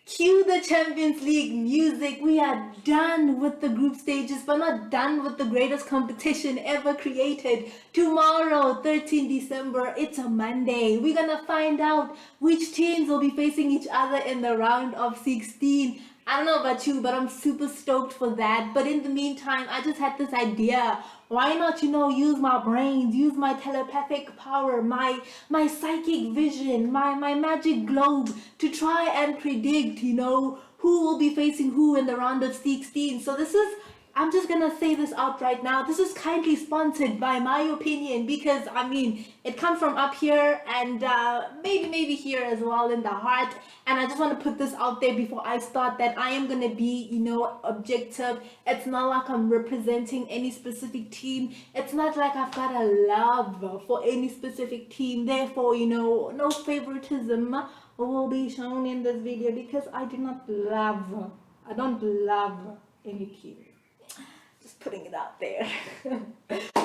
Cue the Champions League music. We are done with the group stages, but not done with the greatest competition ever created. Tomorrow, 13 December, it's a Monday. We're gonna find out which teams will be facing each other in the round of 16. I don't know about you, but I'm super stoked for that. But in the meantime, I just had this idea. Why not, use my brains, use my telepathic power, my psychic vision, my magic globe to try and predict, who will be facing who in the round of 16. So I'm just gonna say this out right now. This is kindly sponsored by my opinion because it comes from up here and maybe here as well in the heart. And I just want to put this out there before I start that I am gonna be, objective. It's not like I'm representing any specific team. It's not like I've got a love for any specific team. Therefore, no favoritism will be shown in this video because I don't love any team. Putting it out there.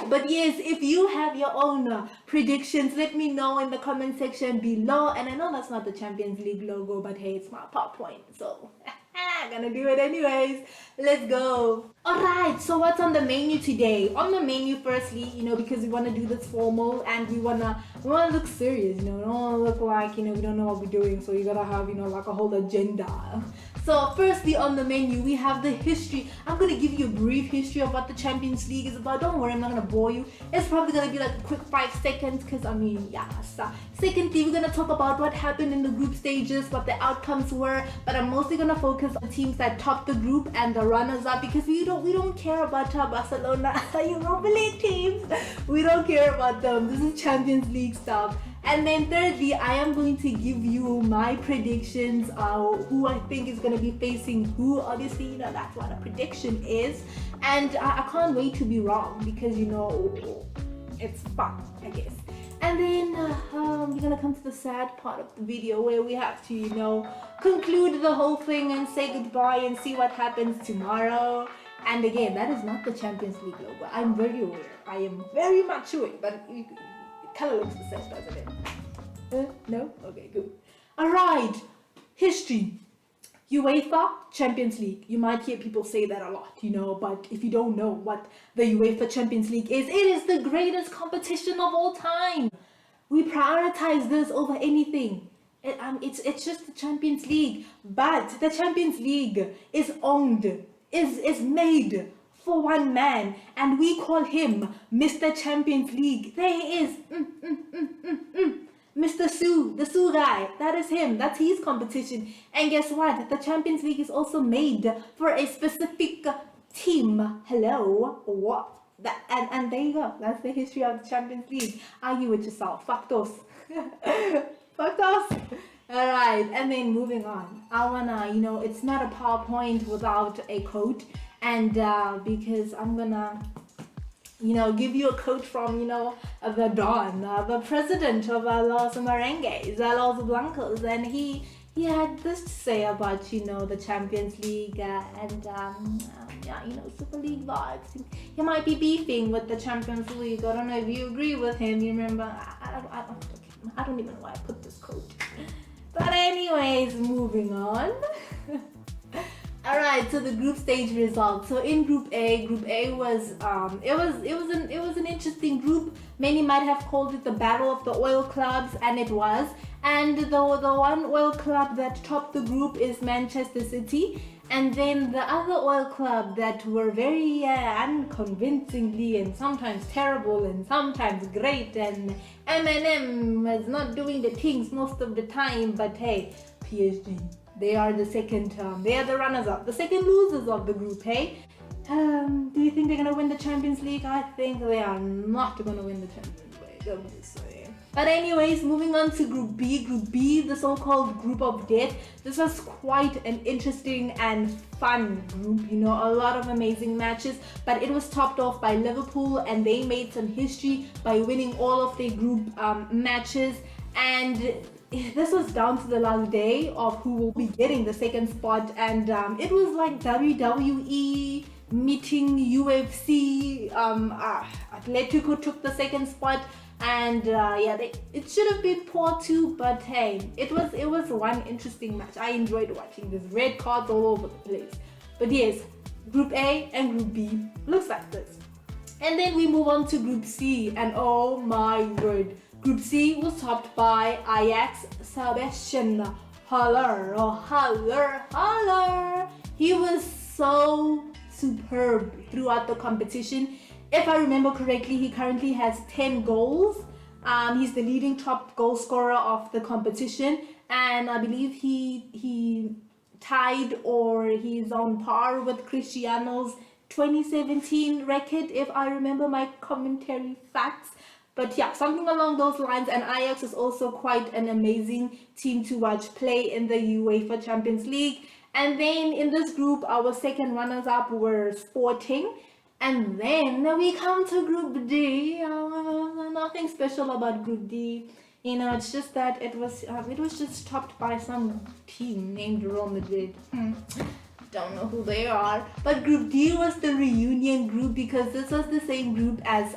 But yes, if you have your own predictions, let me know in the comment section below. And I know that's not the Champions League logo, but hey, it's my PowerPoint, so gonna do it anyways. Let's go. Alright, so what's on the menu today? On the menu, firstly, because we want to do this formal and we wanna look serious, we don't want to look like, we don't know what we're doing, so you gotta have, like a whole agenda. So firstly on the menu, we have the history. I'm going to give you a brief history of what the Champions League is about. Don't worry, I'm not going to bore you. It's probably going to be like a quick 5 seconds because secondly, we're going to talk about what happened in the group stages, what the outcomes were, but I'm mostly going to focus on teams that topped the group and the runners up because we don't care about Barcelona, Europa League teams. We don't care about them. This is Champions League stuff. And then thirdly, I am going to give you my predictions, who I think is going to be facing who. Obviously, that's what a prediction is. And I can't wait to be wrong because, it's fun, I guess. And then we're going to come to the sad part of the video where we have to, conclude the whole thing and say goodbye and see what happens tomorrow. And again, that is not the Champions League logo. I'm very aware. I am very much aware, but kind of looks the same, doesn't it? No? Okay, good. Alright, history. UEFA Champions League. You might hear people say that a lot, but if you don't know what the UEFA Champions League is, it is the greatest competition of all time. We prioritize this over anything. It's just the Champions League, but the Champions League is owned, is made for one man, and we call him Mr. Champions League. There he is, Mr. Sue, the Sue guy. That is him. That's his competition. And guess what? The Champions League is also made for a specific team. Hello, what? And there you go. That's the history of the Champions League. Argue with yourself. Factos. Factos. All right, and then moving on. I wanna, it's not a PowerPoint without a quote. And because I'm gonna, give you a quote from, the Don, the president of Los Merengues, Los Blancos, and he had this to say about, the Champions League and Super League vibes. He might be beefing with the Champions League. I don't know if you agree with him. You remember? I don't even know why I put this quote. But anyways, moving on. Alright, so the group stage results. So in Group A was it was an interesting group. Many might have called it the battle of the oil clubs, and it was. And the one oil club that topped the group is Manchester City, and then the other oil club that were very unconvincingly and sometimes terrible and sometimes great, and M&M is not doing the things most of the time, but hey, PSG. They are the second, they are the runners-up, the second losers of the group, hey? Do you think they're going to win the Champions League? I think they are not going to win the Champions League, I'm just saying. But anyways, moving on to Group B. Group B, the so-called Group of Death. This was quite an interesting and fun group, a lot of amazing matches. But it was topped off by Liverpool, and they made some history by winning all of their group matches. And this was down to the last day of who will be getting the second spot, and it was like WWE meeting UFC. Atletico took the second spot, And yeah, it should have been poor too, but hey, it was one interesting match. I enjoyed watching this. Red cards all over the place. But yes, Group A and Group B looks like this. And then we move on to Group C, and oh my word, Group C was topped by Ajax Sebastian Haller. He was so superb throughout the competition. If I remember correctly, he currently has 10 goals. He's the leading top goal scorer of the competition, and I believe he tied or he's on par with Cristiano's 2017 record, if I remember my commentary facts. But yeah, something along those lines. And Ajax is also quite an amazing team to watch play in the UEFA Champions League. And then in this group, our second runners-up were Sporting. And then we come to Group D. Nothing special about Group D. You know, it's just that it was just topped by some team named Real Madrid. Don't know who they are. But Group D was the reunion group, because this was the same group as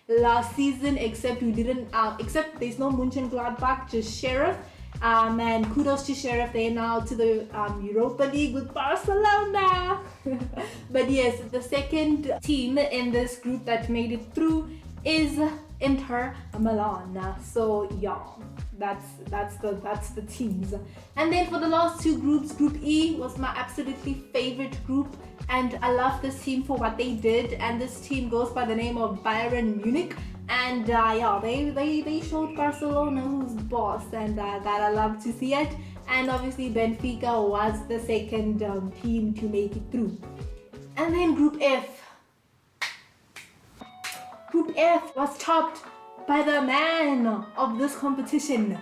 last season, except we didn't. Except there's no Mönchengladbach, just Sheriff. And kudos to Sheriff, they're now to the Europa League with Barcelona. But yes, the second team in this group that made it through is Inter Milan. So yeah, that's the teams. And then for the last two groups, Group E was my absolutely favorite group, and I love this team for what they did. And this team goes by the name of Bayern Munich. And yeah, they showed Barcelona who's boss, and that I love to see it. And obviously Benfica was the second team to make it through. And then Group F. Group F was topped by the man of this competition.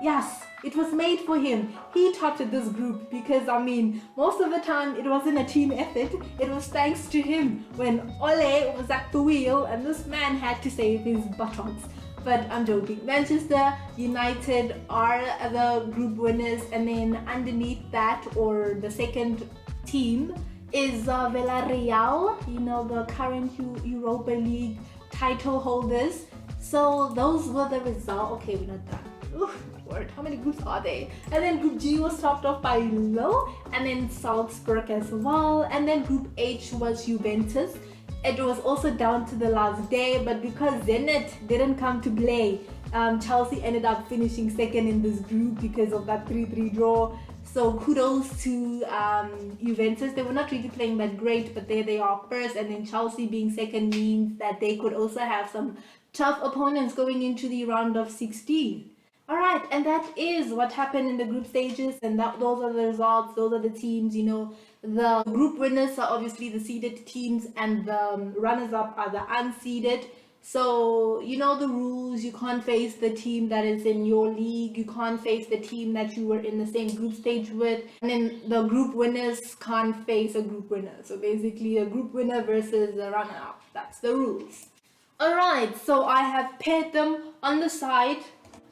Yes, it was made for him. He topped this group because, I mean, most of the time it wasn't a team effort. It was thanks to him when Ole was at the wheel and this man had to save his buttocks. But I'm joking. Manchester United are the group winners, and then underneath that, or the second team, is Villarreal, you know, the current Europa League title holders. So those were the results. Okay, we're not done. Ooh, word, how many groups are there? And then Group G was topped off by Lille, and then Salzburg as well. And then Group H was Juventus. It was also down to the last day, but because Zenit didn't come to play, Chelsea ended up finishing second in this group because of that 3-3 draw. So kudos to Juventus. They were not really playing that great, but there they are first. And then Chelsea being second means that they could also have some tough opponents going into the round of 16. Alright, and that is what happened in the group stages, and those are the results, those are the teams. You know, the group winners are obviously the seeded teams, and the runners-up are the unseeded. So, you know the rules. You can't face the team that is in your league. You can't face the team that you were in the same group stage with. And then the group winners can't face a group winner. So basically a group winner versus a runner-up. That's the rules. Alright, so I have paired them on the side.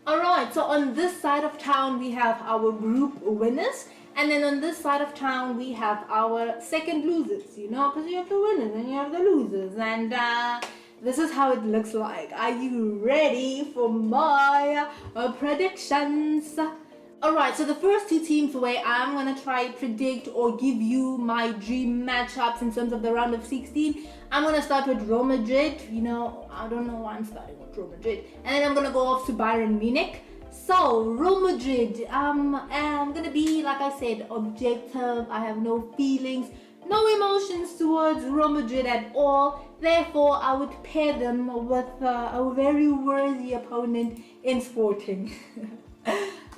Alright, so on this side of town we have our group winners. And then on this side of town we have our second losers. You know, because you have the winners and you have the losers. And this is how it looks like. Are you ready for my predictions? Alright, so the first two teams where I'm going to try predict or give you my dream matchups in terms of the round of 16. I'm going to start with Real Madrid. You know, I don't know why I'm starting with Real Madrid. And then I'm going to go off to Bayern Munich. So, Real Madrid, I'm going to be, like I said, objective. I have no feelings, no emotions towards Real Madrid at all. Therefore, I would pair them with a very worthy opponent in Sporting.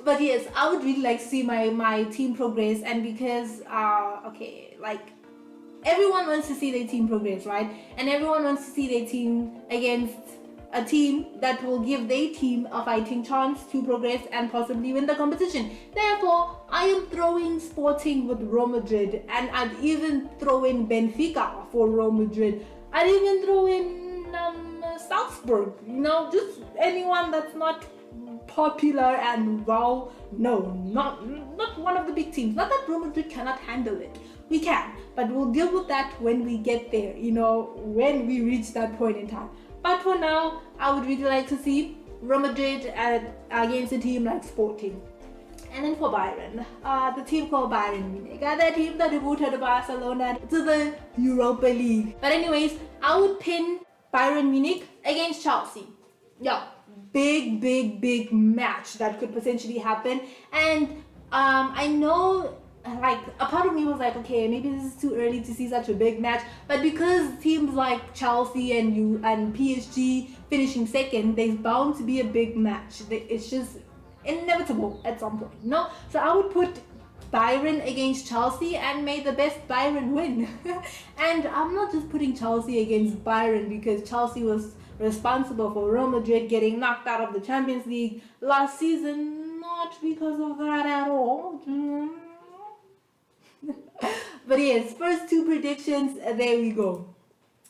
But yes, I would really like to see my team progress, and because, okay, like, everyone wants to see their team progress, right? And everyone wants to see their team against a team that will give their team a fighting chance to progress and possibly win the competition. Therefore, I am throwing Sporting with Real Madrid, and I'd even throw in Benfica for Real Madrid. I'd even throw in Salzburg, you know, just anyone that's not popular and well known, not one of the big teams. Not that Real Madrid cannot handle it. We can, but we'll deal with that when we get there, you know, when we reach that point in time. But for now, I would really like to see Real Madrid against a team like Sporting. And then for Bayern, the team called Bayern Munich, that team that debuted Barcelona to the Europa League. But anyways, I would pin Bayern Munich against Chelsea. Yeah, big match that could potentially happen. And I know, like, a part of me was like, okay, maybe this is too early to see such a big match, but because teams like Chelsea and PSG finishing second, there's bound to be a big match. It's just inevitable at some point, no? So I would put Bayern against Chelsea, and may the best Bayern win. And I'm not just putting Chelsea against Bayern because Chelsea was responsible for Real Madrid getting knocked out of the Champions League last season, not because of that at all. But yes, first two predictions, there we go.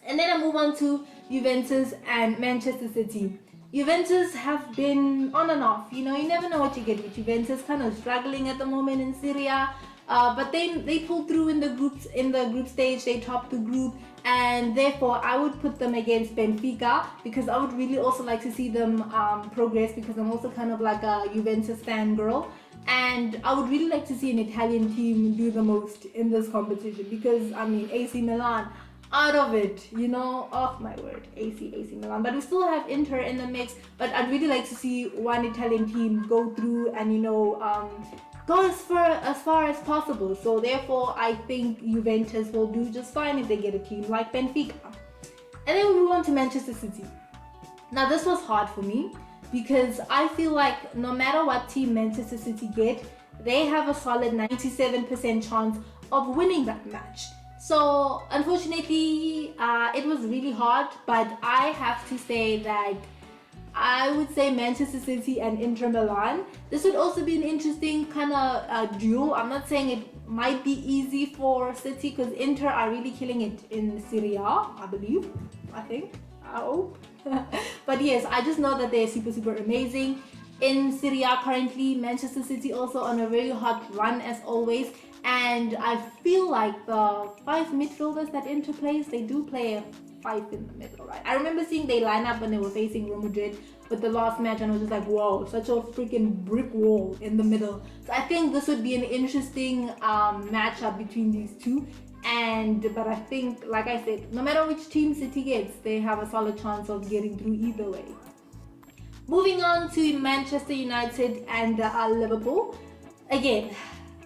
And then I move on to Juventus and Manchester City. Juventus have been on and off. You know, you never know what you get with Juventus. Kind of struggling at the moment in Syria, but they pulled through in the group stage. They topped the group, and therefore I would put them against Benfica because I would really also like to see them progress, because I'm also kind of like a Juventus fan girl, and I would really like to see an Italian team do the most in this competition, because I mean AC Milan out of it, you know, oh my word, AC Milan. But we still have Inter in the mix, but I'd really like to see one Italian team go through and, you know, go as far as possible. So therefore I think Juventus will do just fine if they get a team like Benfica. And then we move on to Manchester City. Now this was hard for me because I feel like no matter what team Manchester City get, they have a solid 97% chance of winning that match. So unfortunately, it was really hard, but I have to say that I would say Manchester City and Inter Milan. This would also be an interesting kind of duel. I'm not saying it might be easy for City because Inter are really killing it in Serie A, I believe. I hope. But yes, I just know that they're super amazing. In Serie A currently, Manchester City also on a very hot run as always. And I feel like the 5 midfielders that Inter plays, they do play a 5 in the middle, right? I remember seeing they line up when they were facing Real Madrid with the last match, and I was just like, whoa, such a freaking brick wall in the middle. So I think this would be an interesting matchup between these two. But I think, like I said, no matter which team City gets, they have a solid chance of getting through either way. Moving on to Manchester United and Liverpool. Again,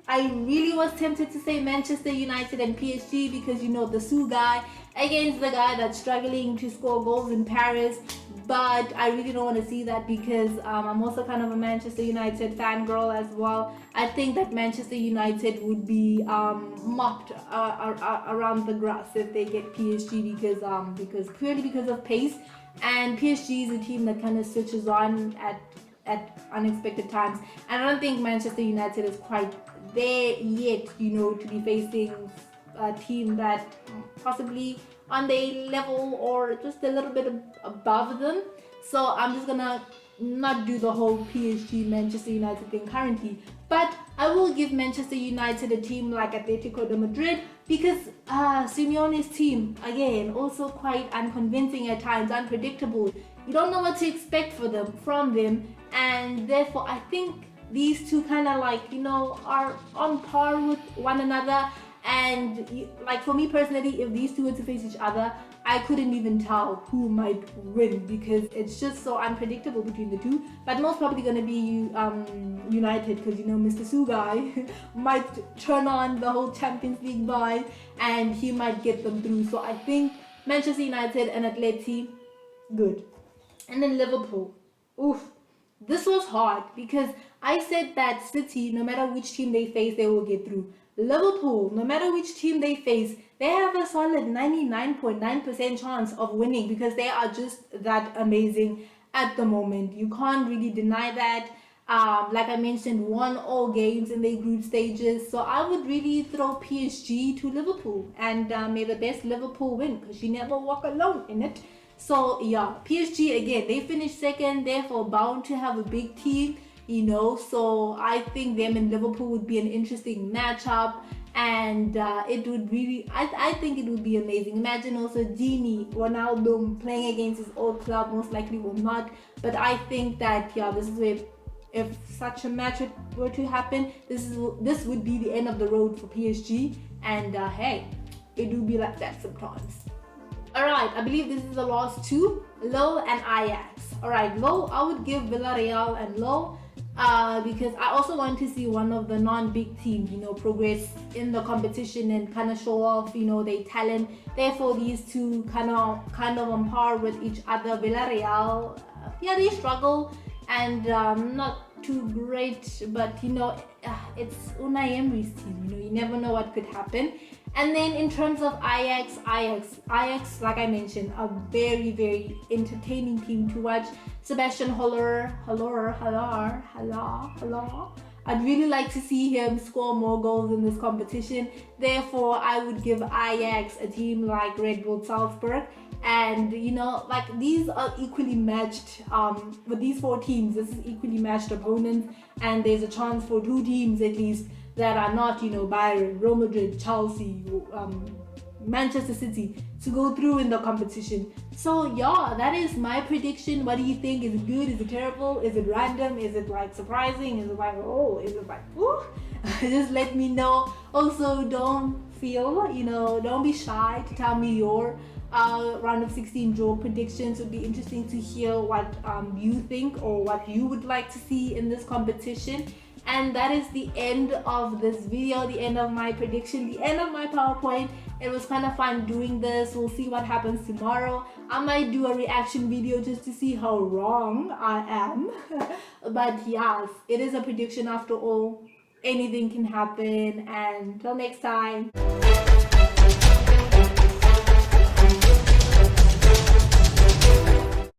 I really was tempted to say Manchester United and PSG because, you know, the Sue guy against the guy that's struggling to score goals in Paris. But I really don't want to see that because I'm also kind of a Manchester United fangirl as well. I think that Manchester United would be mocked around the grass if they get PSG because purely because of pace. And PSG is a team that kind of switches on at unexpected times. And I don't think Manchester United is quite there yet, you know, to be facing a team that possibly on their level or just a little bit above them. So I'm just gonna not do the whole PSG Manchester United thing currently, but I will give Manchester United a team like Atletico de Madrid because Simeone's team, again, also quite unconvincing at times, unpredictable. You don't know what to expect from them, and therefore I think these two kind of like, you know, are on par with one another. And like for me personally, if these two were to face each other, I couldn't even tell who might win because it's just so unpredictable between the two. But most probably going to be United because, you know, Mr. Sugai might turn on the whole Champions League vibe and he might get them through. So I think Manchester United and Atleti, good. And then Liverpool. Oof. This was hard because I said that City, no matter which team they face, they will get through. Liverpool, no matter which team they face, they have a solid 99.9% chance of winning because they are just that amazing at the moment. You can't really deny that. Like I mentioned, won all games in their group stages. So I would really throw PSG to Liverpool and may the best Liverpool win because you never walk alone in it. So yeah, PSG again, they finished second, therefore bound to have a big team, you know. So I think them and Liverpool would be an interesting matchup. and it would really, I think it would be amazing. Imagine also Genie Ronaldo playing against his old club. Most likely will not, but I think that this is where, if such a match were to happen, this would be the end of the road for PSG. And hey, it do be like that sometimes. Alright, I believe this is the last two, low and Ajax. Alright, low, I would give Villarreal and low, because I also want to see one of the non-big teams, progress in the competition and kind of show off, their talent. Therefore, these two kind of on par with each other. Villarreal, they struggle and not too great, but it's Unai Emery's team. You never know what could happen. And then in terms of Ajax, like I mentioned, a very, very entertaining team to watch. Sebastian Haller. I'd really like to see him score more goals in this competition. Therefore, I would give Ajax a team like Red Bull Salzburg. And these are equally matched, with these four teams, this is equally matched opponents, and there's a chance for two teams at least that are not, Bayern, Real Madrid, Chelsea, Manchester City, to go through in the competition. So that is my prediction. What do you think? Is it good? Is it terrible? Is it random? Is it like surprising? Is it like, oh, is it like, ooh? Just let me know. Also, don't be shy to tell me your round of 16 draw predictions. It would be interesting to hear what you think or what you would like to see in this competition. And that is the end of this video, the end of my prediction, the end of my PowerPoint. It was kind of fun doing this. We'll see what happens tomorrow. I might do a reaction video just to see how wrong I am. But yes, it is a prediction after all. Anything can happen. And until next time.